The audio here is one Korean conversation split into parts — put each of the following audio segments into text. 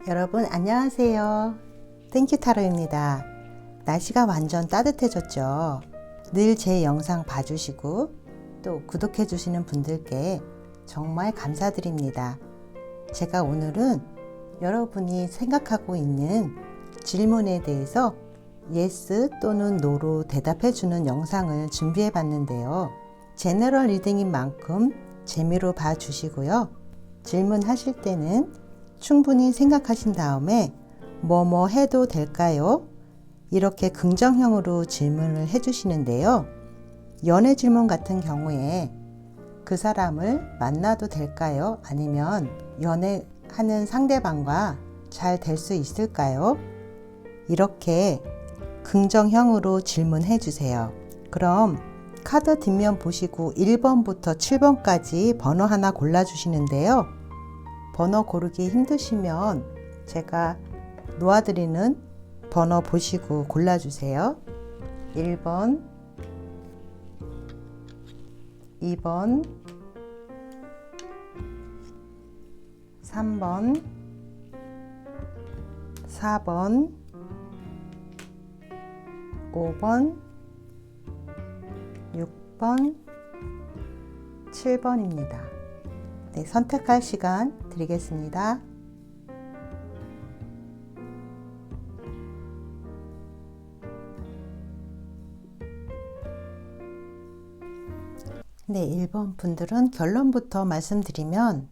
여러분 안녕하세요. 땡큐 타로입니다. 날씨가 완전 따뜻해졌죠. 늘 제 영상 봐주시고 또 구독해 주시는 분들께 정말 감사드립니다. 제가 오늘은 여러분이 생각하고 있는 질문에 대해서 yes 또는 no로 대답해 주는 영상을 준비해 봤는데요. 제너럴 리딩인 만큼 재미로 봐주시고요. 질문하실 때는 충분히 생각하신 다음에 뭐뭐 해도 될까요? 이렇게 긍정형으로 질문을 해주시는데요. 연애 질문 같은 경우에 그 사람을 만나도 될까요? 아니면 연애하는 상대방과 잘 될 수 있을까요? 이렇게 긍정형으로 질문해 주세요. 그럼 카드 뒷면 보시고 1번부터 7번까지 번호 하나 골라주시는데요. 번호 고르기 힘드시면 제가 놓아드리는 번호 보시고 골라주세요. 1번, 2번, 3번, 4번, 5번, 6번, 7번입니다. 네, 선택할 시간 드리겠습니다. 네, 1번 분들은 결론부터 말씀드리면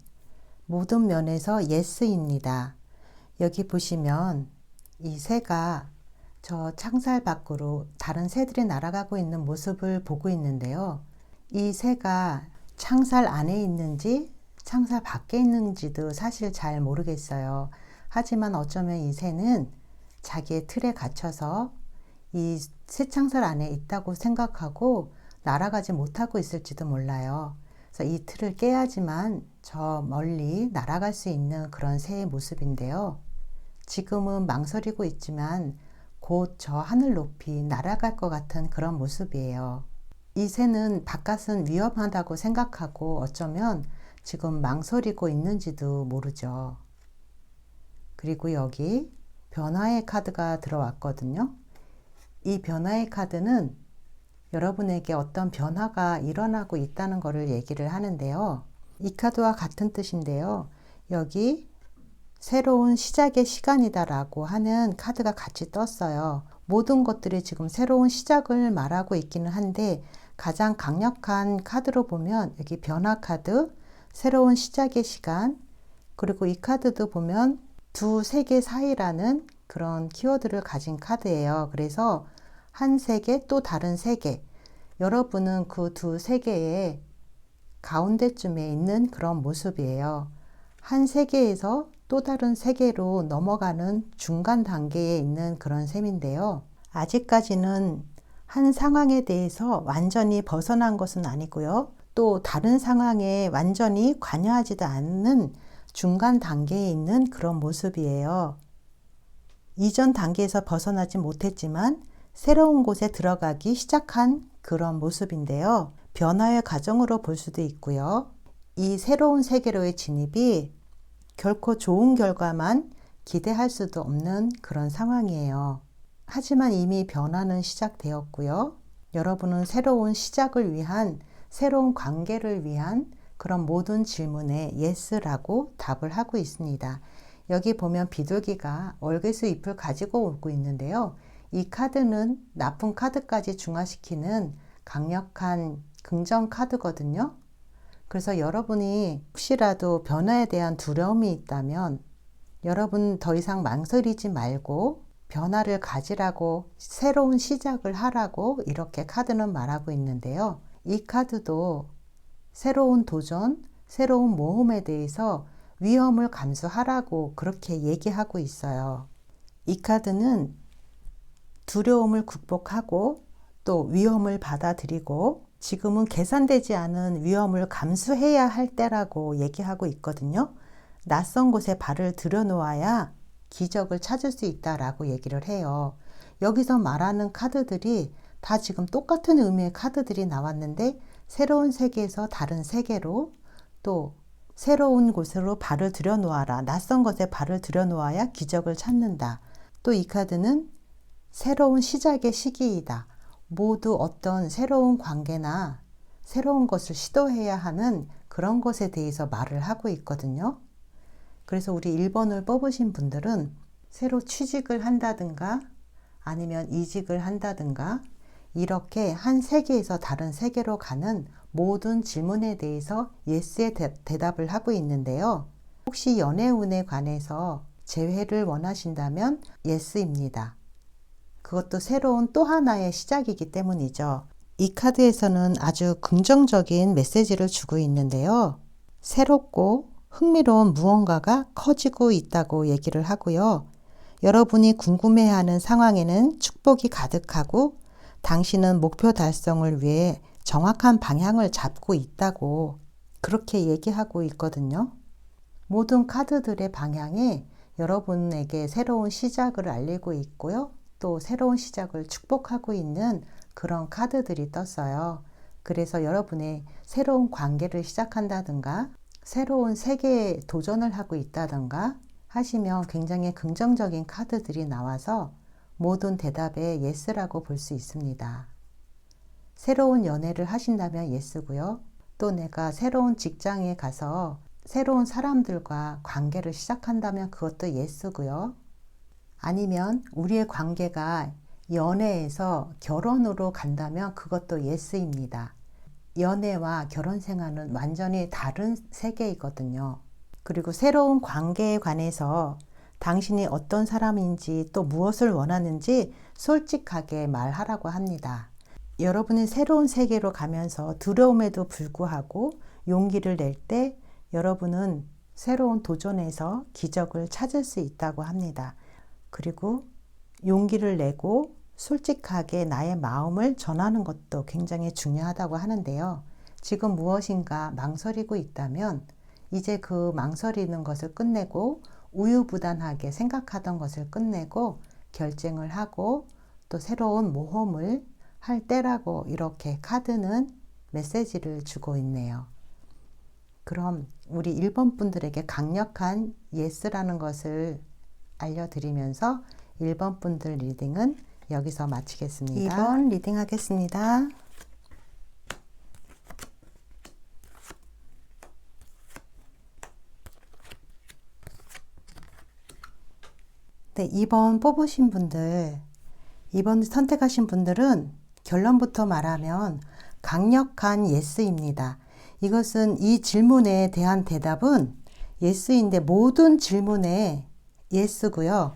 모든 면에서 yes입니다. 여기 보시면 이 새가 저 창살 밖으로 다른 새들이 날아가고 있는 모습을 보고 있는데요. 이 새가 창살 안에 있는지 창살 밖에 있는지도 사실 잘 모르겠어요. 하지만 어쩌면 이 새는 자기의 틀에 갇혀서 이 새창살 안에 있다고 생각하고 날아가지 못하고 있을지도 몰라요. 그래서 이 틀을 깨야지만 저 멀리 날아갈 수 있는 그런 새의 모습인데요. 지금은 망설이고 있지만 곧 저 하늘 높이 날아갈 것 같은 그런 모습이에요. 이 새는 바깥은 위험하다고 생각하고 어쩌면 지금 망설이고 있는지도 모르죠. 그리고 여기 변화의 카드가 들어왔거든요. 이 변화의 카드는 여러분에게 어떤 변화가 일어나고 있다는 것을 얘기를 하는데요. 이 카드와 같은 뜻인데요. 여기 새로운 시작의 시간이다라고 하는 카드가 같이 떴어요. 모든 것들이 지금 새로운 시작을 말하고 있기는 한데 가장 강력한 카드로 보면 여기 변화 카드, 새로운 시작의 시간, 그리고 이 카드도 보면 두 세계 사이라는 그런 키워드를 가진 카드예요. 그래서 한 세계 또 다른 세계, 여러분은 그 두 세계의 가운데쯤에 있는 그런 모습이에요. 한 세계에서 또 다른 세계로 넘어가는 중간 단계에 있는 그런 셈인데요. 아직까지는 한 상황에 대해서 완전히 벗어난 것은 아니고요. 또 다른 상황에 완전히 관여하지도 않는 중간 단계에 있는 그런 모습이에요. 이전 단계에서 벗어나지 못했지만 새로운 곳에 들어가기 시작한 그런 모습인데요. 변화의 과정으로 볼 수도 있고요. 이 새로운 세계로의 진입이 결코 좋은 결과만 기대할 수도 없는 그런 상황이에요. 하지만 이미 변화는 시작되었고요. 여러분은 새로운 시작을 위한, 새로운 관계를 위한 그런 모든 질문에 yes라고 답을 하고 있습니다. 여기 보면 비둘기가 월계수 잎을 가지고 오고 있는데요. 이 카드는 나쁜 카드까지 중화시키는 강력한 긍정 카드거든요. 그래서 여러분이 혹시라도 변화에 대한 두려움이 있다면 여러분 더 이상 망설이지 말고 변화를 가지라고, 새로운 시작을 하라고 이렇게 카드는 말하고 있는데요. 이 카드도 새로운 도전, 새로운 모험에 대해서 위험을 감수하라고 그렇게 얘기하고 있어요. 이 카드는 두려움을 극복하고 또 위험을 받아들이고 지금은 계산되지 않은 위험을 감수해야 할 때라고 얘기하고 있거든요. 낯선 곳에 발을 들여놓아야 기적을 찾을 수 있다라고 얘기를 해요. 여기서 말하는 카드들이 다 지금 똑같은 의미의 카드들이 나왔는데 새로운 세계에서 다른 세계로, 또 새로운 곳으로 발을 들여놓아라. 낯선 것에 발을 들여놓아야 기적을 찾는다. 또 이 카드는 새로운 시작의 시기이다. 모두 어떤 새로운 관계나 새로운 것을 시도해야 하는 그런 것에 대해서 말을 하고 있거든요. 그래서 우리 1번을 뽑으신 분들은 새로 취직을 한다든가 아니면 이직을 한다든가 이렇게 한 세계에서 다른 세계로 가는 모든 질문에 대해서 예스의 대답을 하고 있는데요. 혹시 연애운에 관해서 재회를 원하신다면 예스입니다. 그것도 새로운 또 하나의 시작이기 때문이죠. 이 카드에서는 아주 긍정적인 메시지를 주고 있는데요. 새롭고 흥미로운 무언가가 커지고 있다고 얘기를 하고요. 여러분이 궁금해하는 상황에는 축복이 가득하고 당신은 목표 달성을 위해 정확한 방향을 잡고 있다고 그렇게 얘기하고 있거든요. 모든 카드들의 방향이 여러분에게 새로운 시작을 알리고 있고요. 또 새로운 시작을 축복하고 있는 그런 카드들이 떴어요. 그래서 여러분의 새로운 관계를 시작한다든가 새로운 세계에 도전을 하고 있다든가 하시면 굉장히 긍정적인 카드들이 나와서 모든 대답에 예스라고 볼 수 있습니다. 새로운 연애를 하신다면 예스고요. 또 내가 새로운 직장에 가서 새로운 사람들과 관계를 시작한다면 그것도 예스고요. 아니면 우리의 관계가 연애에서 결혼으로 간다면 그것도 예스입니다. 연애와 결혼 생활은 완전히 다른 세계이거든요. 그리고 새로운 관계에 관해서 당신이 어떤 사람인지 또 무엇을 원하는지 솔직하게 말하라고 합니다. 여러분이 새로운 세계로 가면서 두려움에도 불구하고 용기를 낼 때 여러분은 새로운 도전에서 기적을 찾을 수 있다고 합니다. 그리고 용기를 내고 솔직하게 나의 마음을 전하는 것도 굉장히 중요하다고 하는데요. 지금 무엇인가 망설이고 있다면 이제 그 망설이는 것을 끝내고 우유부단하게 생각하던 것을 끝내고 결정을 하고 또 새로운 모험을 할 때라고 이렇게 카드는 메시지를 주고 있네요. 그럼 우리 1번 분들에게 강력한 예스라는 것을 알려드리면서 1번 분들 리딩은 여기서 마치겠습니다. 2번 리딩 하겠습니다. 네, 2번 뽑으신 분들, 2번 선택하신 분들은 결론부터 말하면 강력한 예스입니다. 이것은 이 질문에 대한 대답은 예스인데 모든 질문에 예스고요.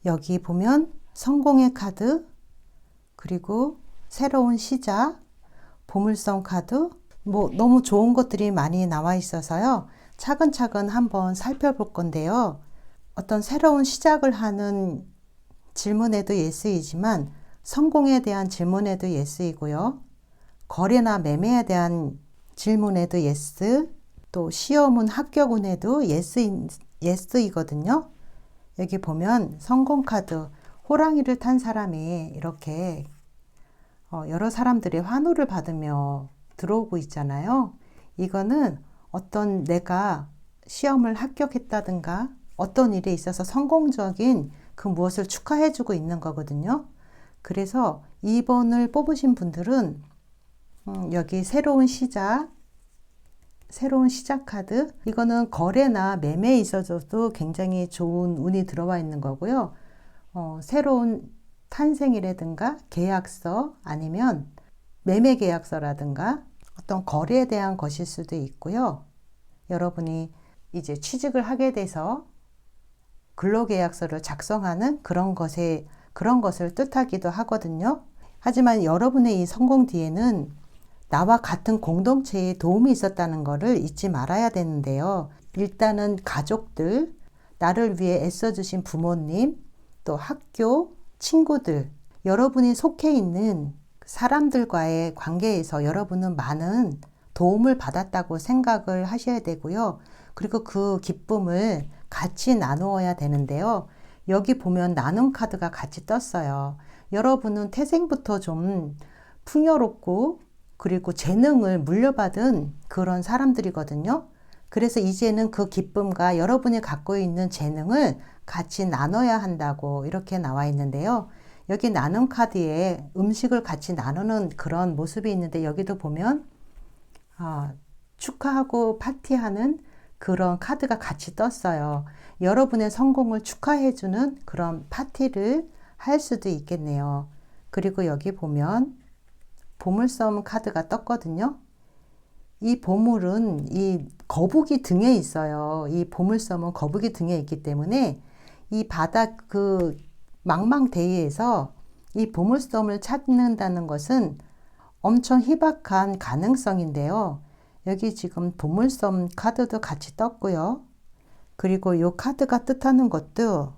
여기 보면 성공의 카드, 그리고 새로운 시작, 보물섬 카드, 너무 좋은 것들이 많이 나와 있어서요. 차근차근 한번 살펴볼 건데요. 어떤 새로운 시작을 하는 질문에도 예스이지만 성공에 대한 질문에도 예스이고요. 거래나 매매에 대한 질문에도 예스, 또 시험은 합격운에도 예스이거든요. 여기 보면 성공 카드, 호랑이를 탄 사람이 이렇게 여러 사람들의 환호를 받으며 들어오고 있잖아요. 이거는 어떤 내가 시험을 합격했다든가 어떤 일에 있어서 성공적인 그 무엇을 축하해주고 있는 거거든요. 그래서 2번을 뽑으신 분들은 여기 새로운 시작 카드, 이거는 거래나 매매에 있어서도 굉장히 좋은 운이 들어와 있는 거고요. 새로운 탄생이라든가 계약서 아니면 매매 계약서라든가 어떤 거래에 대한 것일 수도 있고요. 여러분이 이제 취직을 하게 돼서 근로계약서를 작성하는 그런 것을 뜻하기도 하거든요. 하지만 여러분의 이 성공 뒤에는 나와 같은 공동체에 도움이 있었다는 것을 잊지 말아야 되는데요. 일단은 가족들, 나를 위해 애써주신 부모님, 또 학교, 친구들, 여러분이 속해 있는 사람들과의 관계에서 여러분은 많은 도움을 받았다고 생각을 하셔야 되고요. 그리고 그 기쁨을 같이 나누어야 되는데요. 여기 보면 나눔 카드가 같이 떴어요. 여러분은 태생부터 좀 풍요롭고 그리고 재능을 물려받은 그런 사람들이거든요. 그래서 이제는 그 기쁨과 여러분이 갖고 있는 재능을 같이 나눠야 한다고 이렇게 나와 있는데요. 여기 나눔 카드에 음식을 같이 나누는 그런 모습이 있는데 여기도 보면 축하하고 파티하는 그런 카드가 같이 떴어요. 여러분의 성공을 축하해주는 그런 파티를 할 수도 있겠네요. 그리고 여기 보면 보물섬 카드가 떴거든요. 이 보물은 이 거북이 등에 있어요. 이 보물섬은 거북이 등에 있기 때문에 이 바다 그 망망대해에서 이 보물섬을 찾는다는 것은 엄청 희박한 가능성인데요. 여기 지금 보물섬 카드도 같이 떴고요. 그리고 이 카드가 뜻하는 것도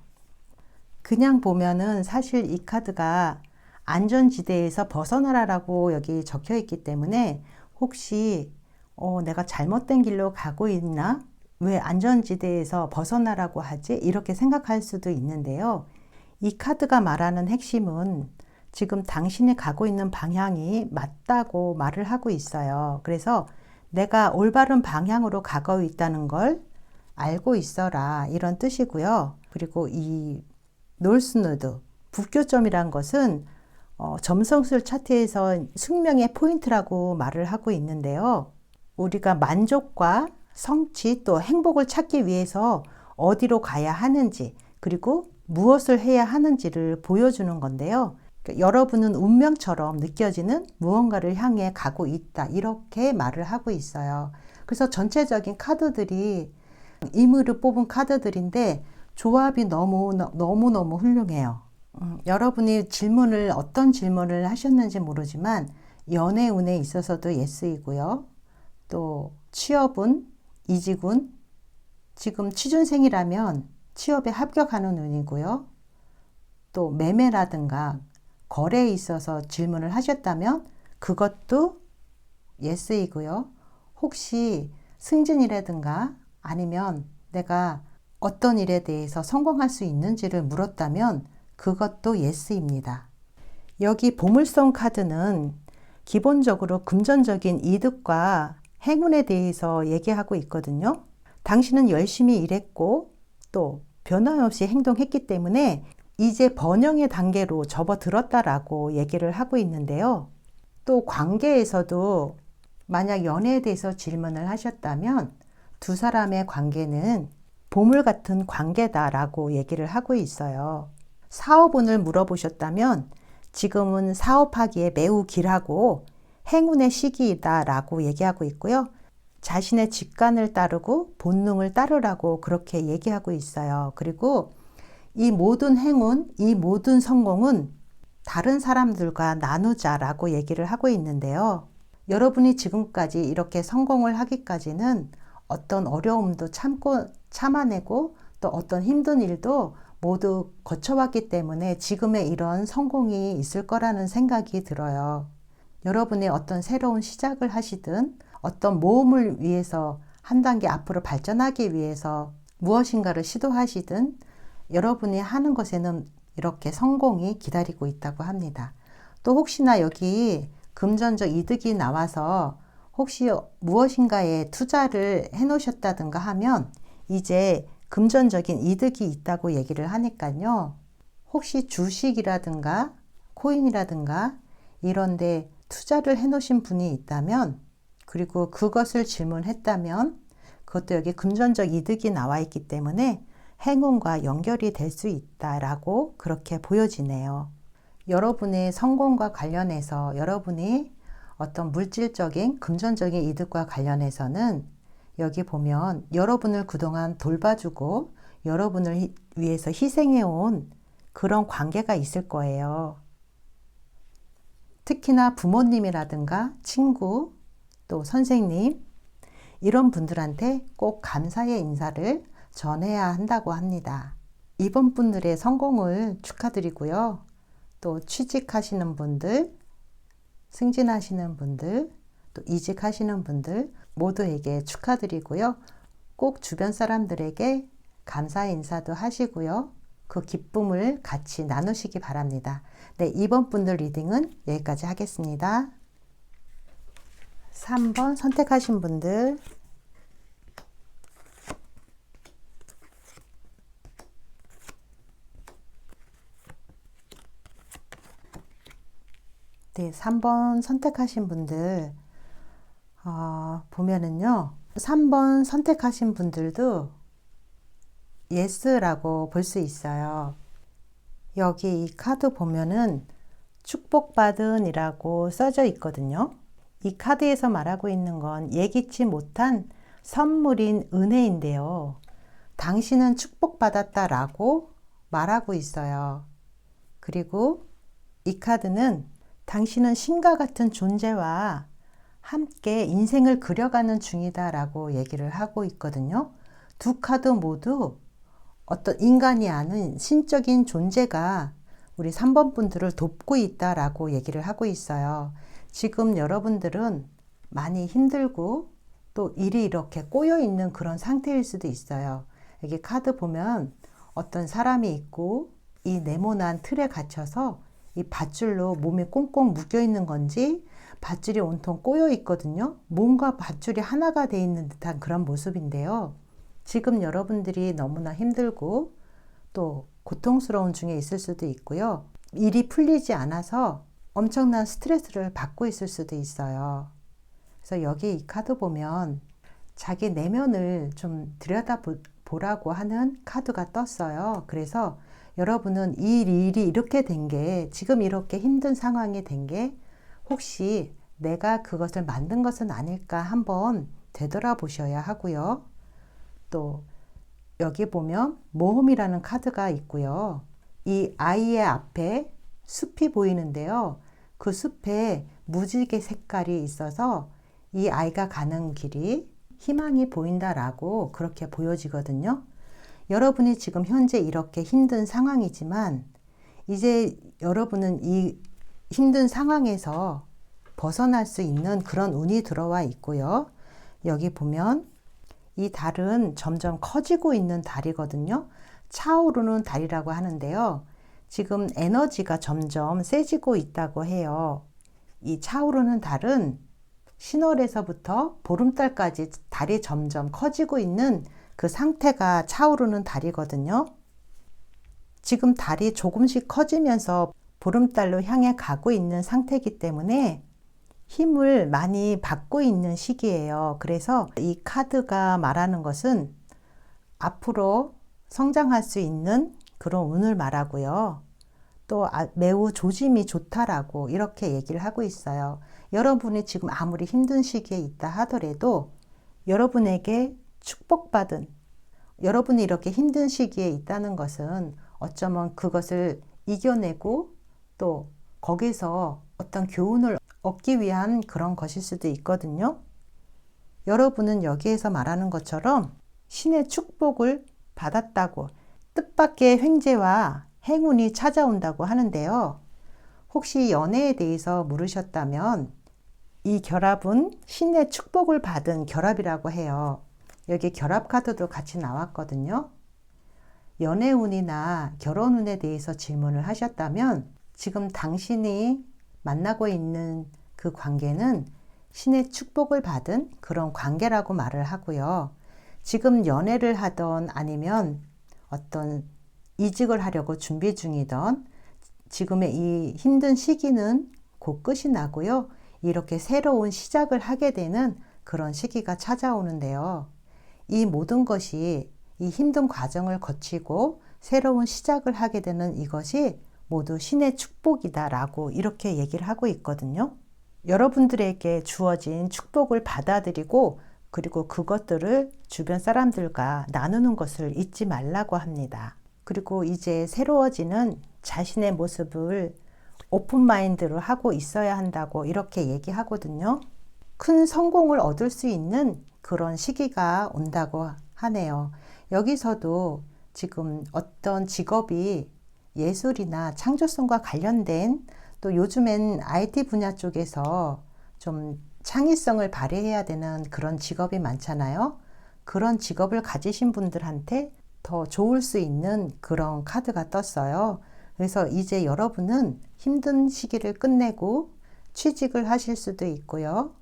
그냥 보면은 사실 이 카드가 안전지대에서 벗어나라라고 여기 적혀 있기 때문에 혹시 내가 잘못된 길로 가고 있나? 왜 안전지대에서 벗어나라고 하지? 이렇게 생각할 수도 있는데요. 이 카드가 말하는 핵심은 지금 당신이 가고 있는 방향이 맞다고 말을 하고 있어요. 그래서 내가 올바른 방향으로 가고 있다는 걸 알고 있어라 이런 뜻이고요. 그리고 이 놀스누드 북교점이란 것은 점성술 차트에서 숙명의 포인트라고 말을 하고 있는데요. 우리가 만족과 성취 또 행복을 찾기 위해서 어디로 가야 하는지 그리고 무엇을 해야 하는지를 보여주는 건데요. 그러니까 여러분은 운명처럼 느껴지는 무언가를 향해 가고 있다 이렇게 말을 하고 있어요. 그래서 전체적인 카드들이 임의로 뽑은 카드들인데 조합이 너무너무 훌륭해요. 여러분이 어떤 질문을 하셨는지 모르지만 연애운에 있어서도 예스이고요. 또 취업운, 이직운, 지금 취준생이라면 취업에 합격하는 운이고요. 또 매매라든가 거래에 있어서 질문을 하셨다면 그것도 예스이고요. 혹시 승진이라든가 아니면 내가 어떤 일에 대해서 성공할 수 있는지를 물었다면 그것도 예스입니다. 여기 보물섬 카드는 기본적으로 금전적인 이득과 행운에 대해서 얘기하고 있거든요. 당신은 열심히 일했고 또 변함없이 행동했기 때문에 이제 번영의 단계로 접어들었다라고 얘기를 하고 있는데요. 또 관계에서도 만약 연애에 대해서 질문을 하셨다면 두 사람의 관계는 보물 같은 관계다라고 얘기를 하고 있어요. 사업운을 물어보셨다면 지금은 사업하기에 매우 길하고 행운의 시기이다라고 얘기하고 있고요. 자신의 직관을 따르고 본능을 따르라고 그렇게 얘기하고 있어요. 그리고 이 모든 행운, 이 모든 성공은 다른 사람들과 나누자라고 얘기를 하고 있는데요. 여러분이 지금까지 이렇게 성공을 하기까지는 어떤 어려움도 참아내고 또 어떤 힘든 일도 모두 거쳐왔기 때문에 지금의 이런 성공이 있을 거라는 생각이 들어요. 여러분의 어떤 새로운 시작을 하시든 어떤 모험을 위해서 한 단계 앞으로 발전하기 위해서 무엇인가를 시도하시든 여러분이 하는 것에는 이렇게 성공이 기다리고 있다고 합니다. 또 혹시나 여기 금전적 이득이 나와서 혹시 무엇인가에 투자를 해 놓으셨다든가 하면 이제 금전적인 이득이 있다고 얘기를 하니까요. 혹시 주식이라든가 코인이라든가 이런데 투자를 해 놓으신 분이 있다면 그리고 그것을 질문했다면 그것도 여기 금전적 이득이 나와 있기 때문에 행운과 연결이 될 수 있다라고 그렇게 보여지네요. 여러분의 성공과 관련해서 여러분이 어떤 물질적인 금전적인 이득과 관련해서는 여기 보면 여러분을 그동안 돌봐주고 여러분을 위해서 희생해온 그런 관계가 있을 거예요. 특히나 부모님이라든가 친구 또 선생님 이런 분들한테 꼭 감사의 인사를 전해야 한다고 합니다. 이번 분들의 성공을 축하드리고요. 또 취직하시는 분들, 승진하시는 분들, 또 이직하시는 분들 모두에게 축하드리고요. 꼭 주변 사람들에게 감사 인사도 하시고요. 그 기쁨을 같이 나누시기 바랍니다. 네, 이번 분들 리딩은 여기까지 하겠습니다. 3번 선택하신 분들 네, 3번 선택하신 분들 보면은요. 3번 선택하신 분들도 예스라고 볼 수 있어요. 여기 이 카드 보면은 축복받은 이라고 써져 있거든요. 이 카드에서 말하고 있는 건 예기치 못한 선물인 은혜인데요. 당신은 축복받았다라고 말하고 있어요. 그리고 이 카드는 당신은 신과 같은 존재와 함께 인생을 그려가는 중이다라고 얘기를 하고 있거든요. 두 카드 모두 어떤 인간이 아닌 신적인 존재가 우리 3번 분들을 돕고 있다라고 얘기를 하고 있어요. 지금 여러분들은 많이 힘들고 또 일이 이렇게 꼬여 있는 그런 상태일 수도 있어요. 여기 카드 보면 어떤 사람이 있고 이 네모난 틀에 갇혀서 이 밧줄로 몸이 꽁꽁 묶여 있는 건지 밧줄이 온통 꼬여 있거든요. 몸과 밧줄이 하나가 돼 있는 듯한 그런 모습인데요. 지금 여러분들이 너무나 힘들고 또 고통스러운 중에 있을 수도 있고요. 일이 풀리지 않아서 엄청난 스트레스를 받고 있을 수도 있어요. 그래서 여기 이 카드 보면 자기 내면을 좀 들여다보라고 하는 카드가 떴어요. 그래서 여러분은 이 일이 이렇게 된 게, 지금 이렇게 힘든 상황이 된 게 혹시 내가 그것을 만든 것은 아닐까 한번 되돌아보셔야 하고요. 또 여기 보면 모험이라는 카드가 있고요. 이 아이의 앞에 숲이 보이는데요. 그 숲에 무지개 색깔이 있어서 이 아이가 가는 길이 희망이 보인다라고 그렇게 보여지거든요. 여러분이 지금 현재 이렇게 힘든 상황이지만 이제 여러분은 이 힘든 상황에서 벗어날 수 있는 그런 운이 들어와 있고요. 여기 보면 이 달은 점점 커지고 있는 달이거든요. 차오르는 달이라고 하는데요. 지금 에너지가 점점 세지고 있다고 해요. 이 차오르는 달은 신월에서부터 보름달까지 달이 점점 커지고 있는 그 상태가 차오르는 달이거든요. 지금 달이 조금씩 커지면서 보름달로 향해 가고 있는 상태이기 때문에 힘을 많이 받고 있는 시기예요. 그래서 이 카드가 말하는 것은 앞으로 성장할 수 있는 그런 운을 말하고요. 또 매우 조짐이 좋다라고 이렇게 얘기를 하고 있어요. 여러분이 지금 아무리 힘든 시기에 있다 하더라도 여러분에게 축복받은, 여러분이 이렇게 힘든 시기에 있다는 것은 어쩌면 그것을 이겨내고 또 거기서 어떤 교훈을 얻기 위한 그런 것일 수도 있거든요. 여러분은 여기에서 말하는 것처럼 신의 축복을 받았다고, 뜻밖의 횡재와 행운이 찾아온다고 하는데요. 혹시 연애에 대해서 물으셨다면 이 결합은 신의 축복을 받은 결합이라고 해요. 여기 결합 카드도 같이 나왔거든요. 연애운이나 결혼운에 대해서 질문을 하셨다면 지금 당신이 만나고 있는 그 관계는 신의 축복을 받은 그런 관계라고 말을 하고요. 지금 연애를 하던 아니면 어떤 이직을 하려고 준비 중이던 지금의 이 힘든 시기는 곧 끝이 나고요. 이렇게 새로운 시작을 하게 되는 그런 시기가 찾아오는데요. 이 모든 것이 이 힘든 과정을 거치고 새로운 시작을 하게 되는 이것이 모두 신의 축복이다라고 이렇게 얘기를 하고 있거든요. 여러분들에게 주어진 축복을 받아들이고 그리고 그것들을 주변 사람들과 나누는 것을 잊지 말라고 합니다. 그리고 이제 새로워지는 자신의 모습을 오픈마인드로 하고 있어야 한다고 이렇게 얘기하거든요. 큰 성공을 얻을 수 있는 그런 시기가 온다고 하네요. 여기서도 지금 어떤 직업이 예술이나 창조성과 관련된, 또 요즘엔 IT 분야 쪽에서 좀 창의성을 발휘해야 되는 그런 직업이 많잖아요. 그런 직업을 가지신 분들한테 더 좋을 수 있는 그런 카드가 떴어요. 그래서 이제 여러분은 힘든 시기를 끝내고 취직을 하실 수도 있고요.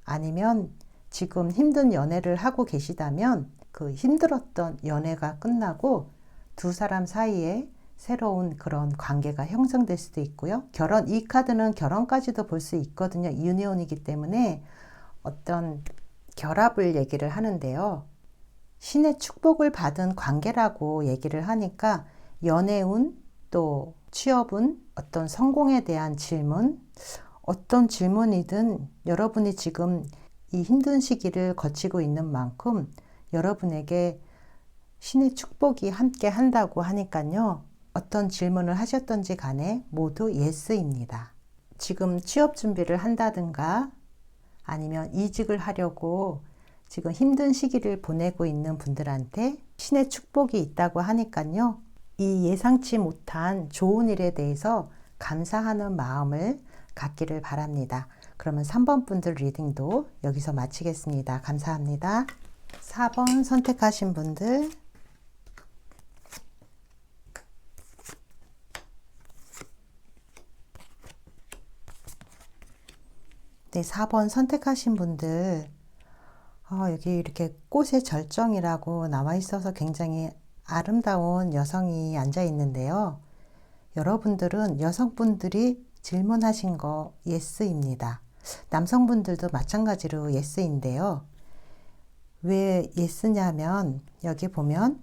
아니면 지금 힘든 연애를 하고 계시다면 그 힘들었던 연애가 끝나고 두 사람 사이에 새로운 그런 관계가 형성될 수도 있고요. 결혼, 이 카드는 결혼까지도 볼 수 있거든요. 유니온이기 때문에 어떤 결합을 얘기를 하는데요. 신의 축복을 받은 관계라고 얘기를 하니까 연애운, 또 취업운, 어떤 성공에 대한 질문, 어떤 질문이든 여러분이 지금 이 힘든 시기를 거치고 있는 만큼 여러분에게 신의 축복이 함께 한다고 하니까요. 어떤 질문을 하셨던지 간에 모두 예스입니다. 지금 취업 준비를 한다든가 아니면 이직을 하려고 지금 힘든 시기를 보내고 있는 분들한테 신의 축복이 있다고 하니까요. 이 예상치 못한 좋은 일에 대해서 감사하는 마음을 갖기를 바랍니다. 그러면 3번 분들 리딩도 여기서 마치겠습니다. 감사합니다. 4번 선택하신 분들, 네, 4번 선택하신 분들, 여기 이렇게 꽃의 절정이라고 나와 있어서 굉장히 아름다운 여성이 앉아 있는데요. 여러분들은 여성분들이 질문하신 거 예스입니다. 남성분들도 마찬가지로 예스인데요. 왜 예스냐면 여기 보면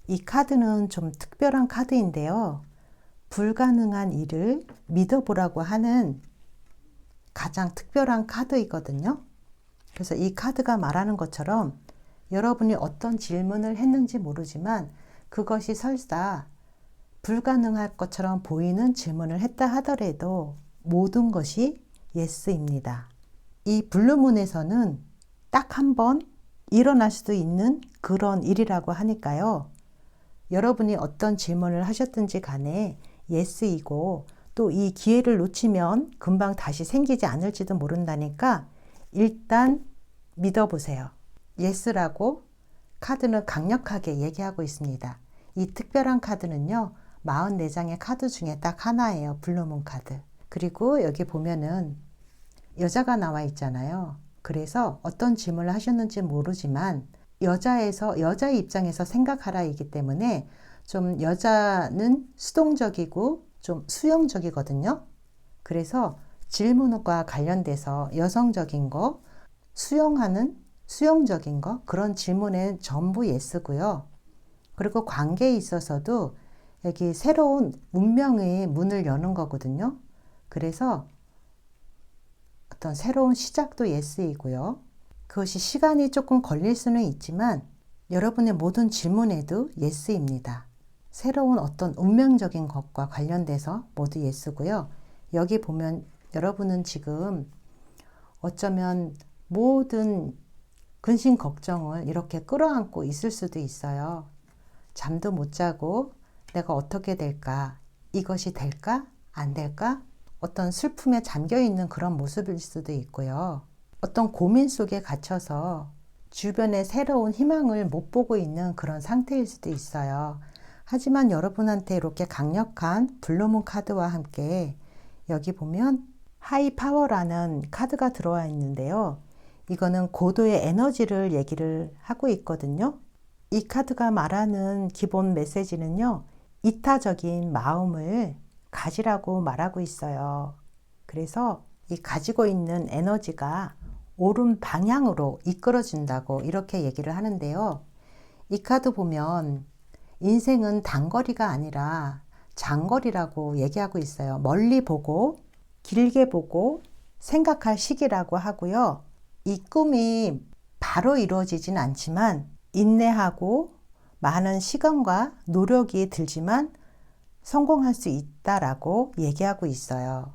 이 카드는 좀 특별한 카드인데요. 불가능한 일을 믿어보라고 하는 가장 특별한 카드이거든요. 그래서 이 카드가 말하는 것처럼 여러분이 어떤 질문을 했는지 모르지만 그것이 설사 불가능할 것처럼 보이는 질문을 했다 하더라도 모든 것이 예스입니다. 이 블루문에서는 딱 한 번 일어날 수도 있는 그런 일이라고 하니까요. 여러분이 어떤 질문을 하셨든지 간에 예스이고 또 이 기회를 놓치면 금방 다시 생기지 않을지도 모른다니까 일단 믿어보세요. 예스라고 카드는 강력하게 얘기하고 있습니다. 이 특별한 카드는요. 44장의 카드 중에 딱 하나예요. 블루문 카드. 그리고 여기 보면은 여자가 나와 있잖아요. 그래서 어떤 질문을 하셨는지 모르지만 여자의 입장에서 생각하라이기 때문에 좀 여자는 수동적이고 좀 수용적이거든요. 그래서 질문과 관련돼서 여성적인 거, 수용적인 거, 그런 질문에 전부 예스고요. 그리고 관계에 있어서도 여기 새로운 운명의 문을 여는 거거든요. 그래서 어떤 새로운 시작도 예스이고요. 그것이 시간이 조금 걸릴 수는 있지만 여러분의 모든 질문에도 예스입니다. 새로운 어떤 운명적인 것과 관련돼서 모두 예스고요. 여기 보면 여러분은 지금 어쩌면 모든 근심 걱정을 이렇게 끌어안고 있을 수도 있어요. 잠도 못 자고 내가 어떻게 될까? 이것이 될까? 안 될까? 어떤 슬픔에 잠겨 있는 그런 모습일 수도 있고요. 어떤 고민 속에 갇혀서 주변에 새로운 희망을 못 보고 있는 그런 상태일 수도 있어요. 하지만 여러분한테 이렇게 강력한 블루문 카드와 함께 여기 보면 하이 파워라는 카드가 들어와 있는데요. 이거는 고도의 에너지를 얘기를 하고 있거든요. 이 카드가 말하는 기본 메시지는요. 이타적인 마음을 가지라고 말하고 있어요. 그래서 이 가지고 있는 에너지가 옳은 방향으로 이끌어준다고 이렇게 얘기를 하는데요. 이 카드 보면 인생은 단거리가 아니라 장거리라고 얘기하고 있어요. 멀리 보고 길게 보고 생각할 시기라고 하고요. 이 꿈이 바로 이루어지진 않지만 인내하고 많은 시간과 노력이 들지만 성공할 수 있다라고 얘기하고 있어요.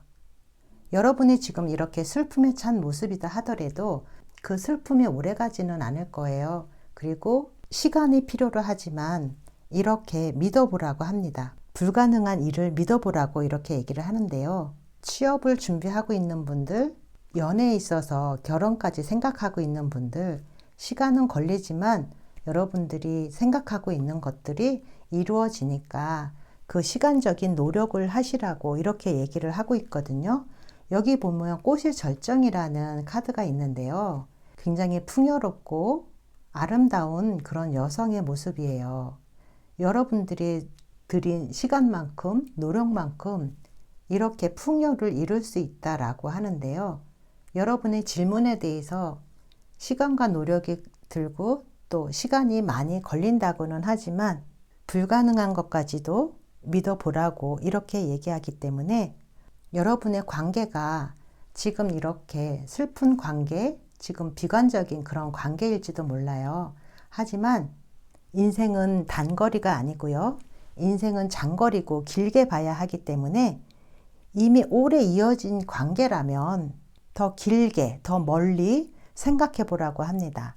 여러분이 지금 이렇게 슬픔에 찬 모습이다 하더라도 그 슬픔이 오래가지는 않을 거예요. 그리고 시간이 필요로 하지만 이렇게 믿어보라고 합니다. 불가능한 일을 믿어보라고 이렇게 얘기를 하는데요. 취업을 준비하고 있는 분들, 연애에 있어서 결혼까지 생각하고 있는 분들, 시간은 걸리지만 여러분들이 생각하고 있는 것들이 이루어지니까 그 시간적인 노력을 하시라고 이렇게 얘기를 하고 있거든요. 여기 보면 꽃의 절정이라는 카드가 있는데요. 굉장히 풍요롭고 아름다운 그런 여성의 모습이에요. 여러분들이 들인 시간만큼, 노력만큼 이렇게 풍요를 이룰 수 있다라고 하는데요. 여러분의 질문에 대해서 시간과 노력이 들고 또 시간이 많이 걸린다고는 하지만 불가능한 것까지도 믿어보라고 이렇게 얘기하기 때문에 여러분의 관계가 지금 이렇게 슬픈 관계, 지금 비관적인 그런 관계일지도 몰라요. 하지만 인생은 단거리가 아니고요. 인생은 장거리고 길게 봐야 하기 때문에 이미 오래 이어진 관계라면 더 길게, 더 멀리 생각해 보라고 합니다.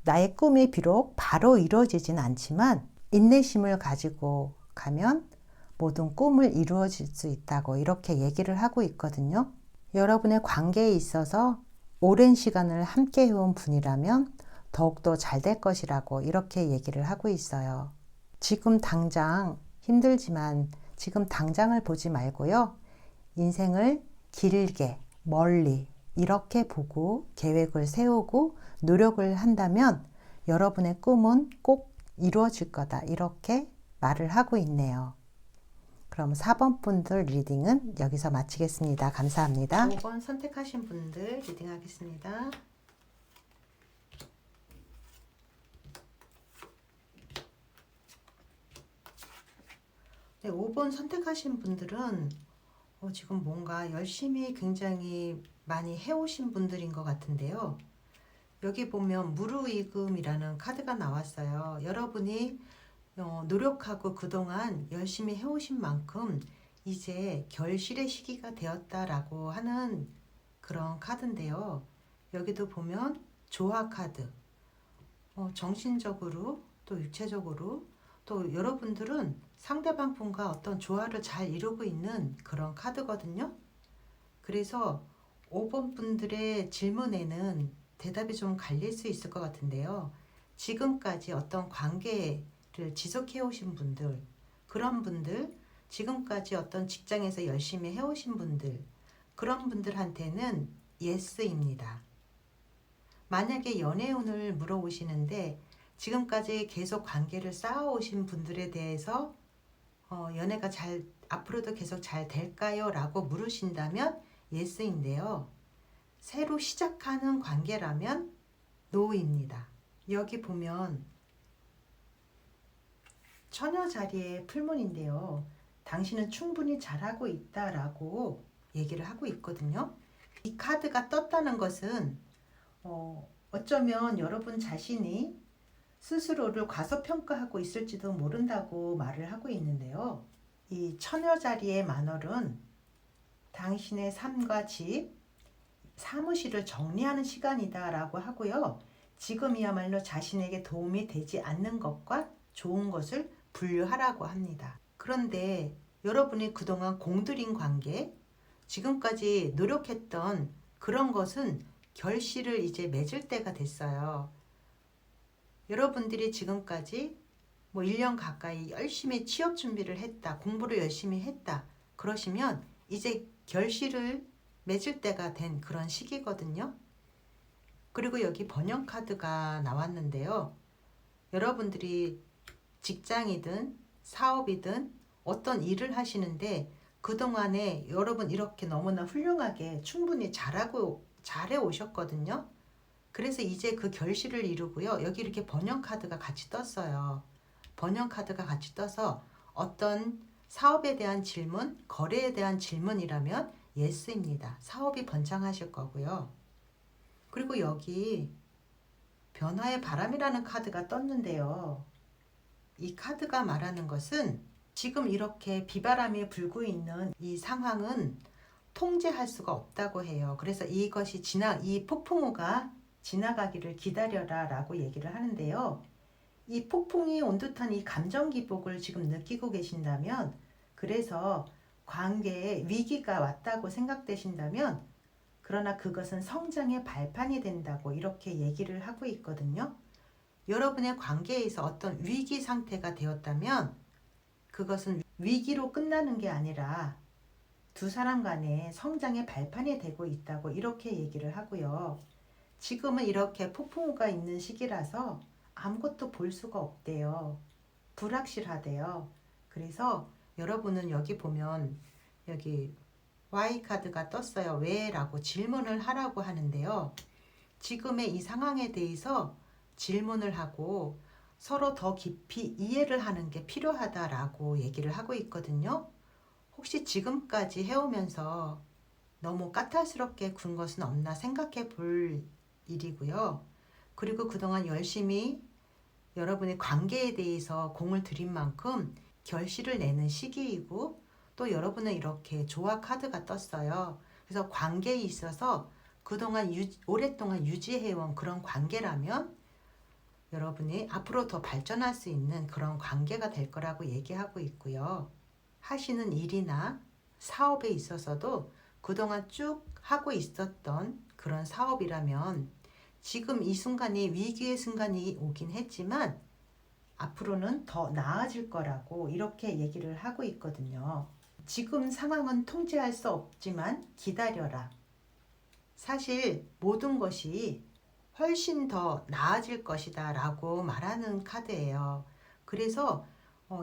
나의 꿈이 비록 바로 이루어지진 않지만 인내심을 가지고 가면 모든 꿈을 이루어질 수 있다고 이렇게 얘기를 하고 있거든요. 여러분의 관계에 있어서 오랜 시간을 함께 해온 분이라면 더욱더 잘 될 것이라고 이렇게 얘기를 하고 있어요. 지금 당장 힘들지만 지금 당장을 보지 말고요. 인생을 길게, 멀리 이렇게 보고 계획을 세우고 노력을 한다면 여러분의 꿈은 꼭 이루어질 거다. 이렇게 말을 하고 있네요. 그럼 4번 분들 리딩은 여기서 마치겠습니다. 감사합니다. 5번 선택하신 분들 리딩하겠습니다. 네, 5번 선택하신 분들은 지금 뭔가 열심히 굉장히 많이 해오신 분들인 것 같은데요. 여기 보면 무르익음이라는 카드가 나왔어요. 여러분이 노력하고 그동안 열심히 해오신 만큼 이제 결실의 시기가 되었다라고 하는 그런 카드인데요. 여기도 보면 조화 카드, 정신적으로 또 육체적으로 또 여러분들은 상대방 분과 어떤 조화를 잘 이루고 있는 그런 카드거든요. 그래서 5번 분들의 질문에는 대답이 좀 갈릴 수 있을 것 같은데요. 지금까지 어떤 관계를 지속해 오신 분들, 그런 분들, 지금까지 어떤 직장에서 열심히 해오신 분들, 그런 분들한테는 예스입니다. 만약에 연애운을 물어보시는데 지금까지 계속 관계를 쌓아오신 분들에 대해서 연애가 앞으로도 계속 잘 될까요? 라고 물으신다면 예스인데요. 새로 시작하는 관계라면 노입니다. 여기 보면 처녀 자리의 풀문인데요. 당신은 충분히 잘하고 있다라고 얘기를 하고 있거든요. 이 카드가 떴다는 것은 어쩌면 여러분 자신이 스스로를 과소평가하고 있을지도 모른다고 말을 하고 있는데요. 이 처녀 자리의 만월은 당신의 삶과 집, 사무실을 정리하는 시간이다 라고 하고요. 지금이야말로 자신에게 도움이 되지 않는 것과 좋은 것을 분류하라고 합니다. 그런데 여러분이 그동안 공들인 관계, 지금까지 노력했던 그런 것은 결실을 이제 맺을 때가 됐어요. 여러분들이 지금까지 1년 가까이 열심히 취업 준비를 했다, 공부를 열심히 했다, 그러시면 이제 결실을 맺을 때가 된 그런 시기거든요. 그리고 여기 번영 카드가 나왔는데요. 여러분들이 직장이든 사업이든 어떤 일을 하시는데 그동안에 여러분 이렇게 너무나 훌륭하게 충분히 잘해 오셨거든요. 그래서 이제 그 결실을 이루고요. 여기 이렇게 번영 카드가 같이 떴어요. 번영 카드가 같이 떠서 어떤 사업에 대한 질문, 거래에 대한 질문이라면 예스입니다. 사업이 번창하실 거고요. 그리고 여기 변화의 바람이라는 카드가 떴는데요. 이 카드가 말하는 것은 지금 이렇게 비바람이 불고 있는 이 상황은 통제할 수가 없다고 해요. 그래서 이것이 이 폭풍우가 지나가기를 기다려라 라고 얘기를 하는데요. 이 폭풍이 온 듯한 이 감정 기복을 지금 느끼고 계신다면, 그래서 관계에 위기가 왔다고 생각되신다면, 그러나 그것은 성장의 발판이 된다고 이렇게 얘기를 하고 있거든요. 여러분의 관계에서 어떤 위기 상태가 되었다면 그것은 위기로 끝나는 게 아니라 두 사람 간의 성장의 발판이 되고 있다고 이렇게 얘기를 하고요. 지금은 이렇게 폭풍우가 있는 시기라서 아무것도 볼 수가 없대요. 불확실하대요. 그래서 여러분은 여기 보면 여기 Y 카드가 떴어요. 왜? 라고 질문을 하라고 하는데요. 지금의 이 상황에 대해서 질문을 하고 서로 더 깊이 이해를 하는 게 필요하다라고 얘기를 하고 있거든요. 혹시 지금까지 해오면서 너무 까탈스럽게 군 것은 없나 생각해 볼 일이고요. 그리고 그동안 열심히 여러분의 관계에 대해서 공을 들인 만큼 결실을 내는 시기이고, 또 여러분은 이렇게 조화 카드가 떴어요. 그래서 관계에 있어서 그동안 오랫동안 유지해온 그런 관계라면 여러분이 앞으로 더 발전할 수 있는 그런 관계가 될 거라고 얘기하고 있고요. 하시는 일이나 사업에 있어서도 그동안 쭉 하고 있었던 그런 사업이라면 지금 이 순간이 위기의 순간이 오긴 했지만 앞으로는 더 나아질 거라고 이렇게 얘기를 하고 있거든요. 지금 상황은 통제할 수 없지만 기다려라. 사실 모든 것이 훨씬 더 나아질 것이다 라고 말하는 카드예요. 그래서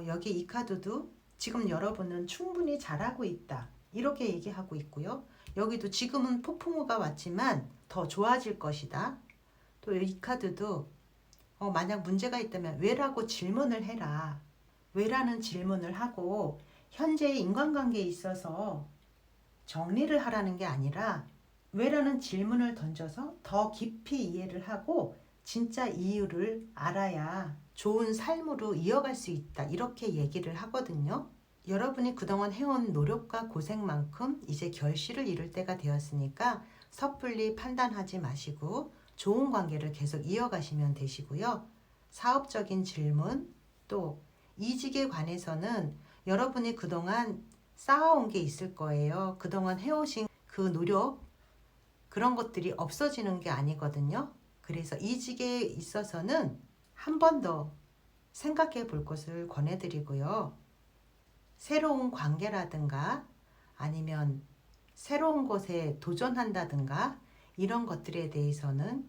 여기 이 카드도 지금 여러분은 충분히 잘하고 있다 이렇게 얘기하고 있고요. 여기도 지금은 폭풍우가 왔지만 더 좋아질 것이다. 또 이 카드도 만약 문제가 있다면 왜라고 질문을 해라. 왜라는 질문을 하고 현재의 인간관계에 있어서 정리를 하라는 게 아니라 왜라는 질문을 던져서 더 깊이 이해를 하고 진짜 이유를 알아야 좋은 삶으로 이어갈 수 있다 이렇게 얘기를 하거든요. 여러분이 그동안 해온 노력과 고생만큼 이제 결실을 이룰 때가 되었으니까 섣불리 판단하지 마시고 좋은 관계를 계속 이어가시면 되시고요. 사업적인 질문, 또 이직에 관해서는 여러분이 그동안 쌓아온 게 있을 거예요. 그동안 해오신 그 노력, 그런 것들이 없어지는 게 아니거든요. 그래서 이직에 있어서는 한 번 더 생각해 볼 것을 권해드리고요. 새로운 관계라든가 아니면 새로운 것에 도전한다든가 이런 것들에 대해서는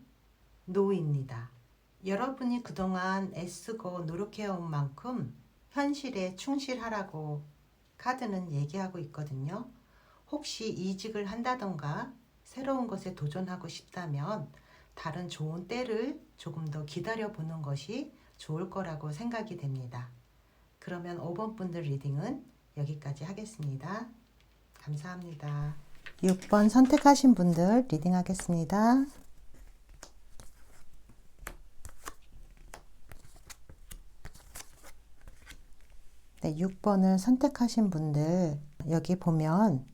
노입니다. 여러분이 그동안 애쓰고 노력해온 만큼 현실에 충실하라고 카드는 얘기하고 있거든요. 혹시 이직을 한다던가 새로운 것에 도전하고 싶다면 다른 좋은 때를 조금 더 기다려보는 것이 좋을 거라고 생각이 됩니다. 그러면 5번 분들 리딩은 여기까지 하겠습니다. 감사합니다. 6번 선택하신 분들 리딩 하겠습니다. 네, 6번을 선택하신 분들 여기 보면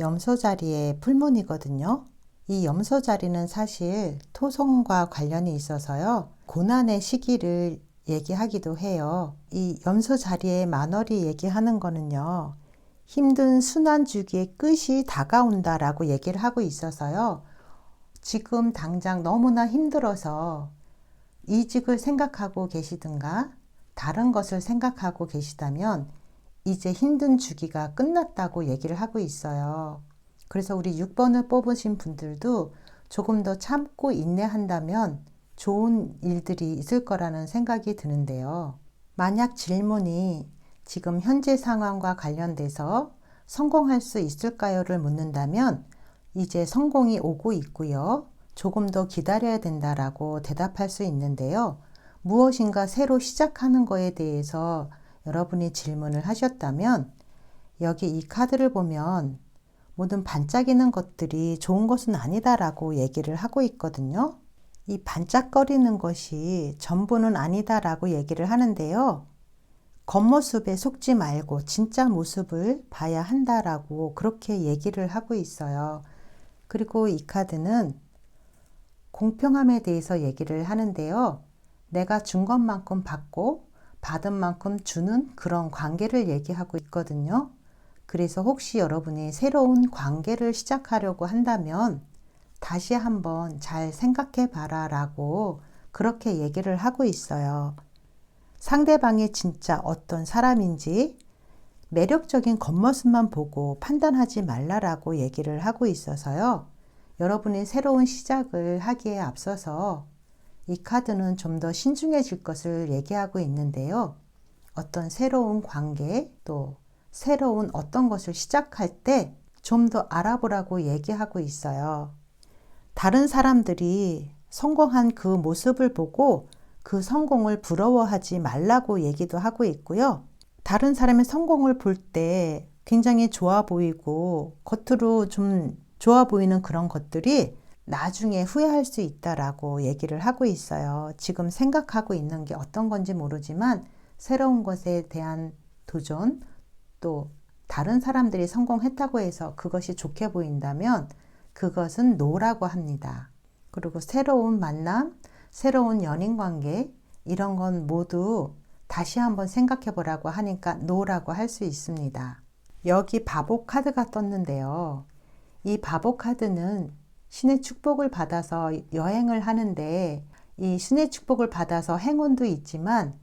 염소 자리에 풀문이거든요. 이 염소 자리는 사실 토성과 관련이 있어서요. 고난의 시기를 얘기하기도 해요. 이 염소 자리에 만월이 얘기하는 거는요. 힘든 순환 주기의 끝이 다가온다라고 얘기를 하고 있어서요. 지금 당장 너무나 힘들어서 이직을 생각하고 계시든가 다른 것을 생각하고 계시다면 이제 힘든 주기가 끝났다고 얘기를 하고 있어요. 그래서 우리 6번을 뽑으신 분들도 조금 더 참고 인내한다면 좋은 일들이 있을 거라는 생각이 드는데요. 만약 질문이 지금 현재 상황과 관련돼서 성공할 수 있을까요를 묻는다면 이제 성공이 오고 있고요. 조금 더 기다려야 된다라고 대답할 수 있는데요. 무엇인가 새로 시작하는 거에 대해서 여러분이 질문을 하셨다면 여기 이 카드를 보면 모든 반짝이는 것들이 좋은 것은 아니다라고 얘기를 하고 있거든요. 이 반짝거리는 것이 전부는 아니다라고 얘기를 하는데요. 겉모습에 속지 말고 진짜 모습을 봐야 한다라고 그렇게 얘기를 하고 있어요. 그리고 이 카드는 공평함에 대해서 얘기를 하는데요. 내가 준 것만큼 받고 받은 만큼 주는 그런 관계를 얘기하고 있거든요. 그래서 혹시 여러분이 새로운 관계를 시작하려고 한다면 다시 한번 잘 생각해 봐라 라고 그렇게 얘기를 하고 있어요. 상대방이 진짜 어떤 사람인지 매력적인 겉모습만 보고 판단하지 말라라고 얘기를 하고 있어서요. 여러분이 새로운 시작을 하기에 앞서서 이 카드는 좀 더 신중해질 것을 얘기하고 있는데요. 어떤 새로운 관계 또 새로운 어떤 것을 시작할 때 좀 더 알아보라고 얘기하고 있어요. 다른 사람들이 성공한 그 모습을 보고 그 성공을 부러워하지 말라고 얘기도 하고 있고요. 다른 사람의 성공을 볼 때 굉장히 좋아 보이고 겉으로 좀 좋아 보이는 그런 것들이 나중에 후회할 수 있다라고 얘기를 하고 있어요. 지금 생각하고 있는 게 어떤 건지 모르지만 새로운 것에 대한 도전 또 다른 사람들이 성공했다고 해서 그것이 좋게 보인다면 그것은 노라고 합니다. 그리고 새로운 만남, 새로운 연인 관계 이런 건 모두 다시 한번 생각해 보라고 하니까 노라고 할 수 있습니다. 여기 바보 카드가 떴는데요. 이 바보 카드는 신의 축복을 받아서 여행을 하는데 이 신의 축복을 받아서 행운도 있지만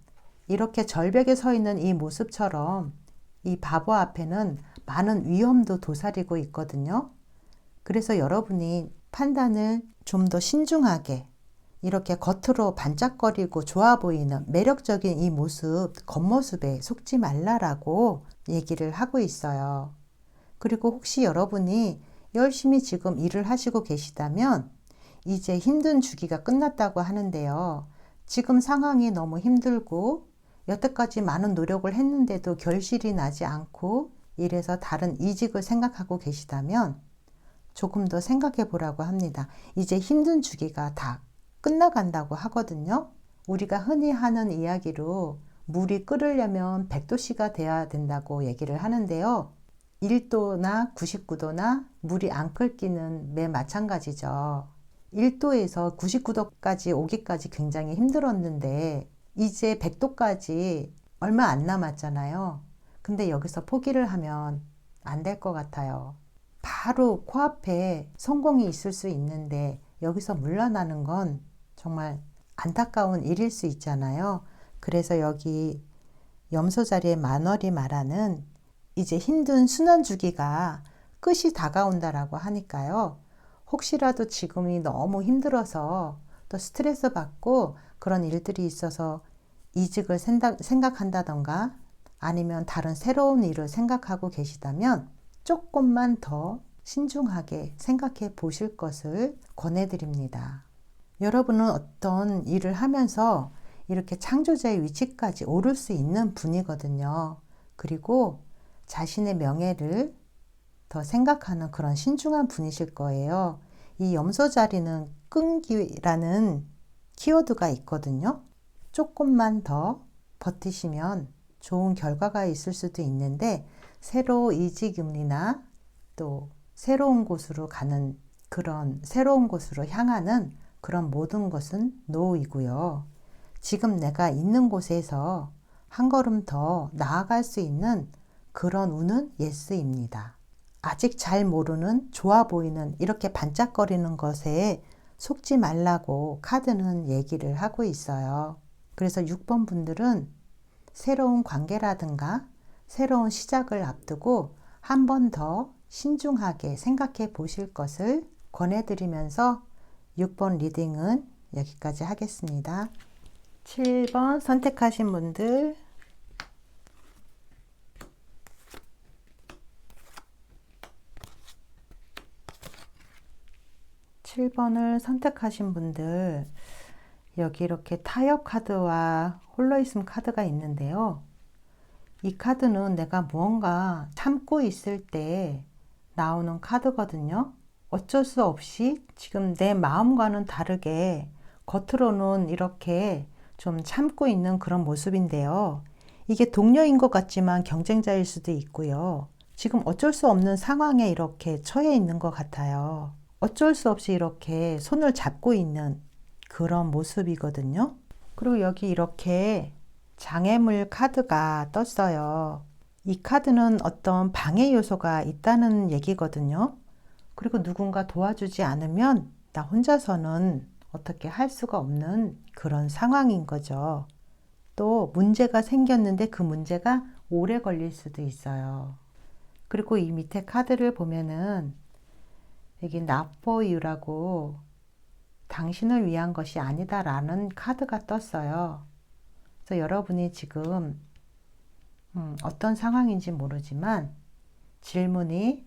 이렇게 절벽에 서 있는 이 모습처럼 이 바보 앞에는 많은 위험도 도사리고 있거든요. 그래서 여러분이 판단을 좀 더 신중하게 이렇게 겉으로 반짝거리고 좋아 보이는 매력적인 이 모습, 겉모습에 속지 말라라고 얘기를 하고 있어요. 그리고 혹시 여러분이 열심히 지금 일을 하시고 계시다면 이제 힘든 주기가 끝났다고 하는데요. 지금 상황이 너무 힘들고 여태까지 많은 노력을 했는데도 결실이 나지 않고 이래서 다른 이직을 생각하고 계시다면 조금 더 생각해 보라고 합니다. 이제 힘든 주기가 다 끝나간다고 하거든요. 우리가 흔히 하는 이야기로 물이 끓으려면 100도씨가 돼야 된다고 얘기를 하는데요. 1도나 99도나 물이 안 끓기는 매 마찬가지죠. 1도에서 99도까지 오기까지 굉장히 힘들었는데 이제 100도까지 얼마 안 남았잖아요. 근데 여기서 포기를 하면 안 될 것 같아요. 바로 코앞에 성공이 있을 수 있는데 여기서 물러나는 건 정말 안타까운 일일 수 있잖아요. 그래서 여기 염소 자리의 만월이 말하는 이제 힘든 순환주기가 끝이 다가온다라고 하니까요. 혹시라도 지금이 너무 힘들어서 또 스트레스 받고 그런 일들이 있어서 이직을 생각한다던가 아니면 다른 새로운 일을 생각하고 계시다면 조금만 더 신중하게 생각해 보실 것을 권해드립니다. 여러분은 어떤 일을 하면서 이렇게 창조자의 위치까지 오를 수 있는 분이거든요. 그리고 자신의 명예를 더 생각하는 그런 신중한 분이실 거예요. 이 염소 자리는 끈기라는 키워드가 있거든요. 조금만 더 버티시면 좋은 결과가 있을 수도 있는데 새로 이직입니다. 또 새로운 곳으로 가는 그런 새로운 곳으로 향하는 그런 모든 것은 노이고요. 지금 내가 있는 곳에서 한 걸음 더 나아갈 수 있는 그런 운은 예스입니다. 아직 잘 모르는 좋아 보이는 이렇게 반짝거리는 것에 속지 말라고 카드는 얘기를 하고 있어요. 그래서 6번 분들은 새로운 관계라든가 새로운 시작을 앞두고 한 번 더 신중하게 생각해 보실 것을 권해드리면서 6번 리딩은 여기까지 하겠습니다. 7번 선택하신 분들 7번을 선택하신 분들 여기 이렇게 타협 카드와 홀로있음 카드가 있는데요. 이 카드는 내가 무언가 참고 있을 때 나오는 카드거든요. 어쩔 수 없이 지금 내 마음과는 다르게 겉으로는 이렇게 좀 참고 있는 그런 모습인데요. 이게 동료인 것 같지만 경쟁자일 수도 있고요. 지금 어쩔 수 없는 상황에 이렇게 처해 있는 것 같아요. 어쩔 수 없이 이렇게 손을 잡고 있는 그런 모습이거든요. 그리고 여기 이렇게 장애물 카드가 떴어요. 이 카드는 어떤 방해 요소가 있다는 얘기거든요. 그리고 누군가 도와주지 않으면 나 혼자서는 어떻게 할 수가 없는 그런 상황인 거죠. 또 문제가 생겼는데 그 문제가 오래 걸릴 수도 있어요. 그리고 이 밑에 카드를 보면은 여기 not for you라고 당신을 위한 것이 아니다라는 카드가 떴어요. 그래서 여러분이 지금 어떤 상황인지 모르지만 질문이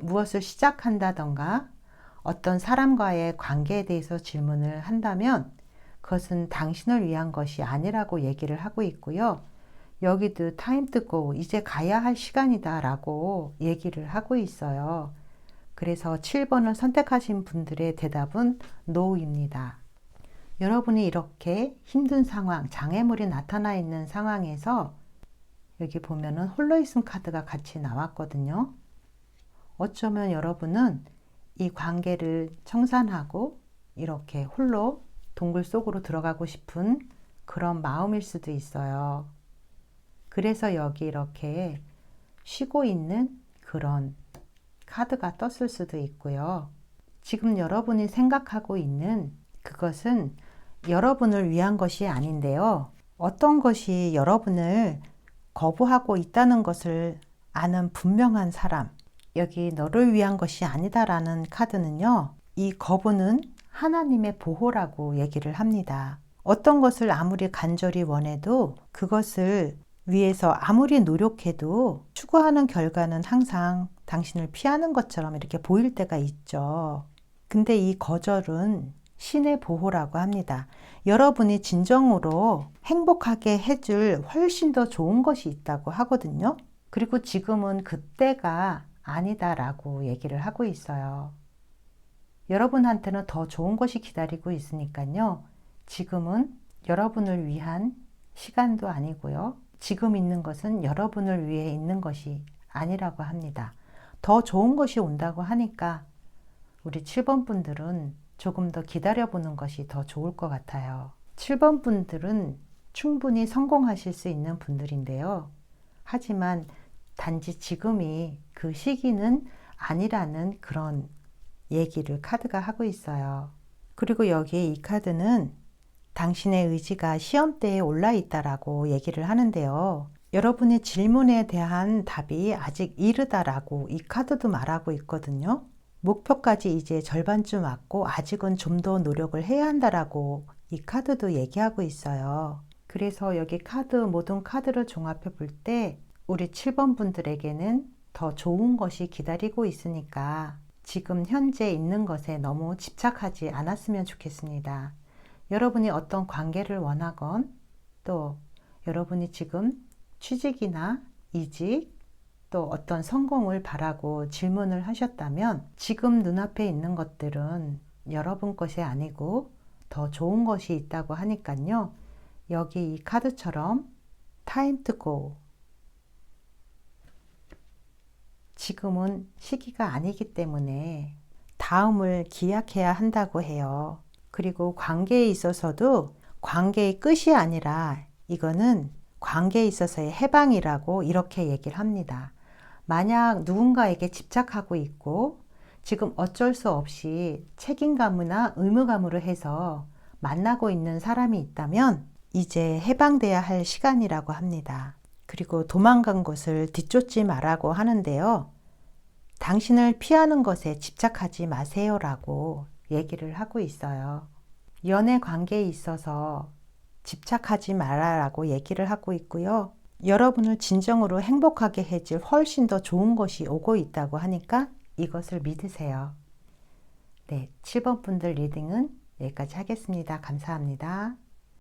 무엇을 시작한다던가 어떤 사람과의 관계에 대해서 질문을 한다면 그것은 당신을 위한 것이 아니라고 얘기를 하고 있고요. 여기도 time to go, 이제 가야 할 시간이다 라고 얘기를 하고 있어요. 그래서 7번을 선택하신 분들의 대답은 no입니다. 여러분이 이렇게 힘든 상황, 장애물이 나타나 있는 상황에서 여기 보면은 홀로있음 카드가 같이 나왔거든요. 어쩌면 여러분은 이 관계를 청산하고 이렇게 홀로 동굴 속으로 들어가고 싶은 그런 마음일 수도 있어요. 그래서 여기 이렇게 쉬고 있는 그런 카드가 떴을 수도 있고요. 지금 여러분이 생각하고 있는 그것은 여러분을 위한 것이 아닌데요. 어떤 것이 여러분을 거부하고 있다는 것을 아는 분명한 사람, 여기 너를 위한 것이 아니다라는 카드는요, 이 거부는 하나님의 보호라고 얘기를 합니다. 어떤 것을 아무리 간절히 원해도 그것을 위해서 아무리 노력해도 추구하는 결과는 항상 당신을 피하는 것처럼 이렇게 보일 때가 있죠. 근데 이 거절은 신의 보호라고 합니다. 여러분이 진정으로 행복하게 해줄 훨씬 더 좋은 것이 있다고 하거든요. 그리고 지금은 그때가 아니다라고 얘기를 하고 있어요. 여러분한테는 더 좋은 것이 기다리고 있으니까요. 지금은 여러분을 위한 시간도 아니고요. 지금 있는 것은 여러분을 위해 있는 것이 아니라고 합니다. 더 좋은 것이 온다고 하니까 우리 7번 분들은 조금 더 기다려보는 것이 더 좋을 것 같아요. 7번 분들은 충분히 성공하실 수 있는 분들인데요. 하지만 단지 지금이 그 시기는 아니라는 그런 얘기를 카드가 하고 있어요. 그리고 여기에 이 카드는 당신의 의지가 시험대에 올라 있다라고 얘기를 하는데요. 여러분의 질문에 대한 답이 아직 이르다라고 이 카드도 말하고 있거든요. 목표까지 이제 절반쯤 왔고 아직은 좀 더 노력을 해야 한다라고 이 카드도 얘기하고 있어요. 그래서 여기 모든 카드를 종합해 볼 때 우리 7번 분들에게는 더 좋은 것이 기다리고 있으니까 지금 현재 있는 것에 너무 집착하지 않았으면 좋겠습니다. 여러분이 어떤 관계를 원하건 또 여러분이 지금 취직이나 이직 또 어떤 성공을 바라고 질문을 하셨다면 지금 눈앞에 있는 것들은 여러분 것이 아니고 더 좋은 것이 있다고 하니까요. 여기 이 카드처럼 time to go, 지금은 시기가 아니기 때문에 다음을 기약해야 한다고 해요. 그리고 관계에 있어서도 관계의 끝이 아니라 이거는 관계에 있어서의 해방이라고 이렇게 얘기를 합니다. 만약 누군가에게 집착하고 있고 지금 어쩔 수 없이 책임감이나 의무감으로 해서 만나고 있는 사람이 있다면 이제 해방돼야 할 시간이라고 합니다. 그리고 도망간 곳을 뒤쫓지 말라고 하는데요. 당신을 피하는 것에 집착하지 마세요라고 얘기를 하고 있어요. 연애 관계에 있어서 집착하지 말라라고 얘기를 하고 있고요. 여러분을 진정으로 행복하게 해줄 훨씬 더 좋은 것이 오고 있다고 하니까 이것을 믿으세요. 네, 7번 분들 리딩은 여기까지 하겠습니다. 감사합니다.